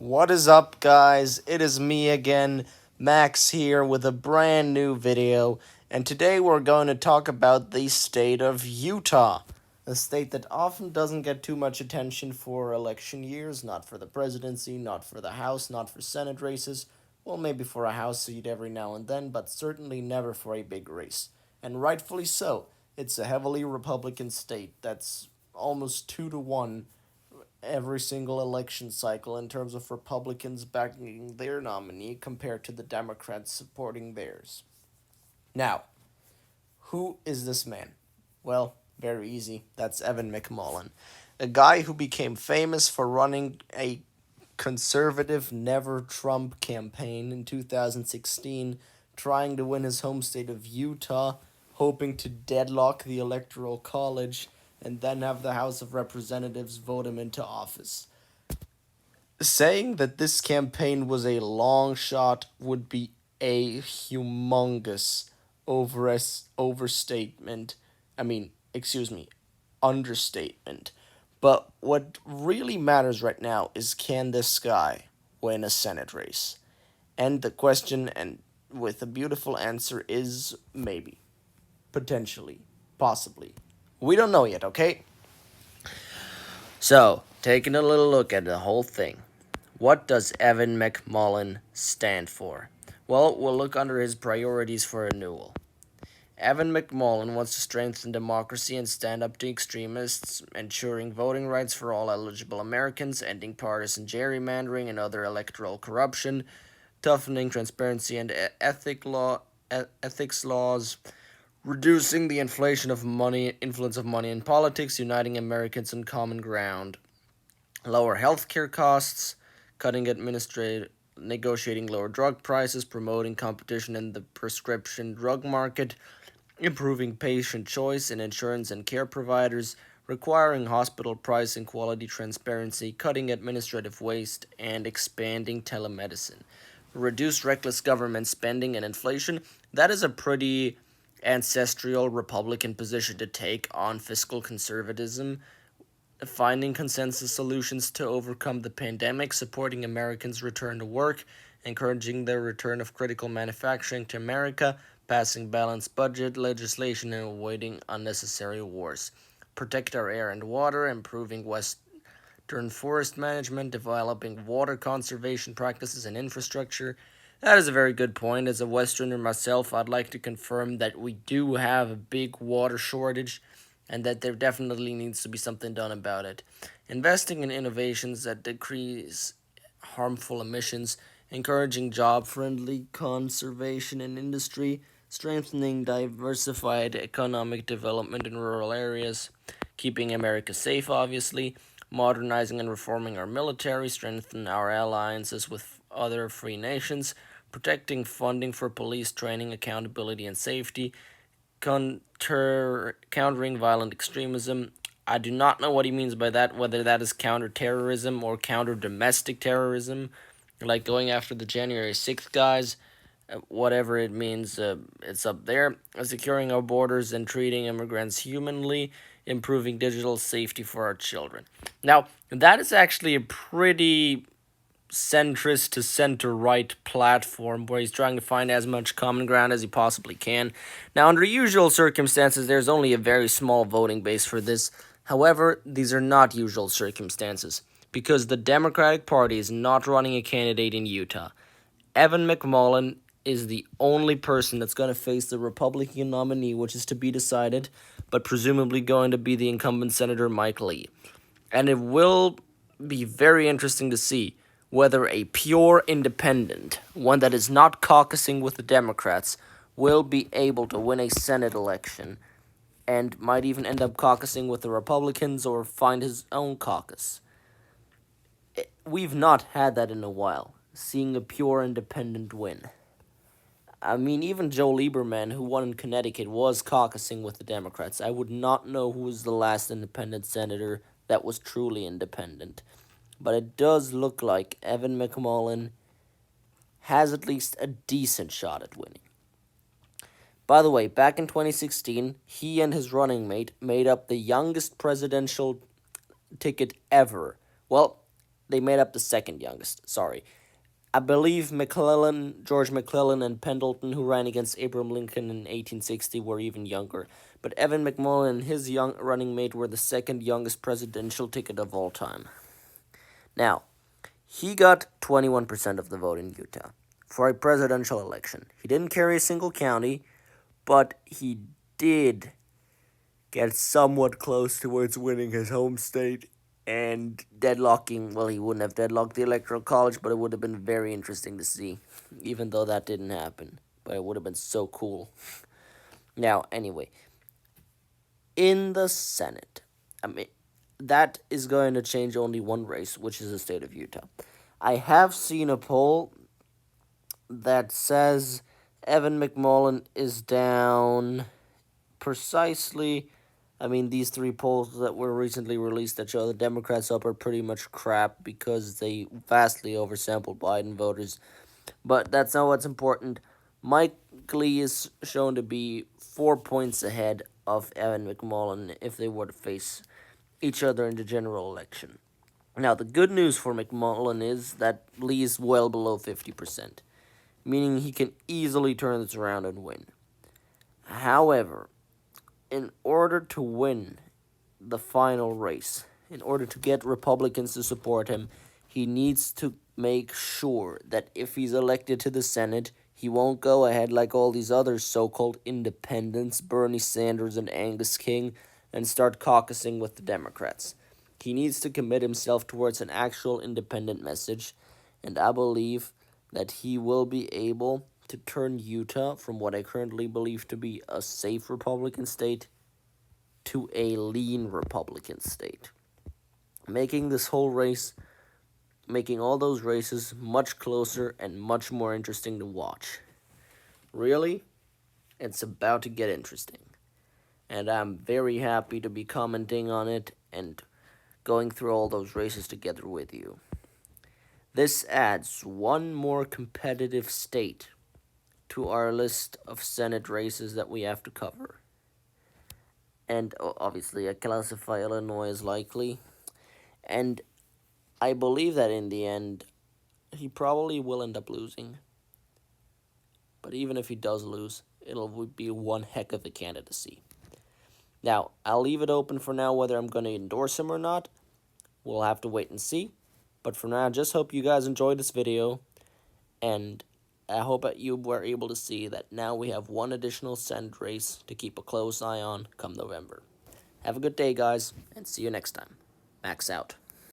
What is up, guys? It is me again, Max here with a brand new video, and today we're going to talk about the state of Utah, a state that often doesn't get too much attention for election years, not for the presidency, not for the House, not for Senate races, well, maybe for a House seat every now and then, but certainly never for a big race. And rightfully so. It's a heavily Republican state that's almost 2 to 1 every single election cycle in terms of Republicans backing their nominee compared to the Democrats supporting theirs. Now, who is this man? Well, very easy. That's Mc Mullin, a guy who became famous for running a conservative Never Trump campaign in 2016, trying to win his home state of Utah, hoping to deadlock the Electoral College and then have the House of Representatives vote him into office. Saying that this campaign was a long shot would be a humongous overstatement. Excuse me, understatement. But what really matters right now is, can this guy win a Senate race? And the question, and with a beautiful answer, is maybe, potentially, possibly. We don't know yet, okay? So, taking a little look at the whole thing. What does Mc Mullin stand for? Well, we'll look under his priorities for renewal. Mc Mullin wants to strengthen democracy and stand up to extremists, ensuring voting rights for all eligible Americans, ending partisan gerrymandering and other electoral corruption, toughening transparency and ethics laws, reducing the influence of money in politics, uniting Americans on common ground, lower healthcare costs, negotiating lower drug prices, promoting competition in the prescription drug market, improving patient choice in insurance and care providers, requiring hospital price and quality transparency, cutting administrative waste, and expanding telemedicine. Reduce reckless government spending and inflation. That is a pretty ancestral Republican position to take on fiscal conservatism. Finding consensus solutions to overcome the pandemic, supporting Americans' return to work, encouraging the return of critical manufacturing to America, passing balanced budget legislation, and avoiding unnecessary wars. Protect our air and water, improving western forest management, developing water conservation practices and infrastructure. That is a very good point. As a Westerner myself, I'd like to confirm that we do have a big water shortage and that there definitely needs to be something done about it. Investing in innovations that decrease harmful emissions, encouraging job-friendly conservation and industry, strengthening diversified economic development in rural areas, keeping America safe, obviously, modernizing and reforming our military, strengthen our alliances with other free nations, protecting funding for police training, accountability, and safety, countering violent extremism. I do not know what he means by that, whether that is counter-terrorism or counter-domestic terrorism, like going after the January 6th guys. Whatever it means, it's up there. Securing our borders and treating immigrants humanly, improving digital safety for our children. Now, that is actually a pretty centrist to center-right platform where he's trying to find as much common ground as he possibly can. Now, under usual circumstances, there's only a very small voting base for this. However, these are not usual circumstances because the Democratic Party is not running a candidate in Utah. Mc Mullin is the only person that's going to face the Republican nominee, which is to be decided, but presumably going to be the incumbent Senator Mike Lee. And it will be very interesting to see whether a pure independent, one that is not caucusing with the Democrats, will be able to win a Senate election and might even end up caucusing with the Republicans or find his own caucus. We've not had that in a while, seeing a pure independent win. I mean, even Joe Lieberman, who won in Connecticut, was caucusing with the Democrats. I would not know who was the last independent senator that was truly independent. But it does look like Mc Mullin has at least a decent shot at winning. By the way, back in 2016, he and his running mate made up the youngest presidential ticket ever. Well, they made up the second youngest. Sorry. I believe George McClellan, and Pendleton, who ran against Abraham Lincoln in 1860, were even younger. But Evan McMullen and his young running mate were the second youngest presidential ticket of all time. Now, he got 21% of the vote in Utah for a presidential election. He didn't carry a single county, but he did get somewhat close towards winning his home state and deadlocking. Well, he wouldn't have deadlocked the Electoral College, but it would have been very interesting to see, even though that didn't happen. But it would have been so cool. Now, anyway, in the Senate, that is going to change only one race, which is the state of Utah. I have seen a poll that says Evan McMullin is down precisely. These three polls that were recently released that show the Democrats up are pretty much crap because they vastly oversampled Biden voters. But that's not what's important. Mike Lee is shown to be 4 points ahead of Evan McMullin if they were to face each other in the general election. Now, the good news for McMullin is that Lee is well below 50%, meaning he can easily turn this around and win. However, in order to win the final race, in order to get Republicans to support him, he needs to make sure that if he's elected to the Senate, he won't go ahead like all these other so-called independents, Bernie Sanders and Angus King, and start caucusing with the Democrats. He needs to commit himself towards an actual independent message, and I believe that he will be able to turn Utah from what I currently believe to be a safe Republican state to a lean Republican state, making this whole race, making all those races much closer and much more interesting to watch. Really, it's about to get interesting, and I'm very happy to be commenting on it and going through all those races together with you. This adds one more competitive state to our list of Senate races that we have to cover. And obviously, I classify Illinois as likely. And I believe that in the end, he probably will end up losing. But even if he does lose, it'll be one heck of a candidacy. Now, I'll leave it open for now whether I'm going to endorse him or not. We'll have to wait and see. But for now, I just hope you guys enjoyed this video. And I hope that you were able to see that now we have one additional Senate race to keep a close eye on come November. Have a good day, guys, and see you next time. Max out.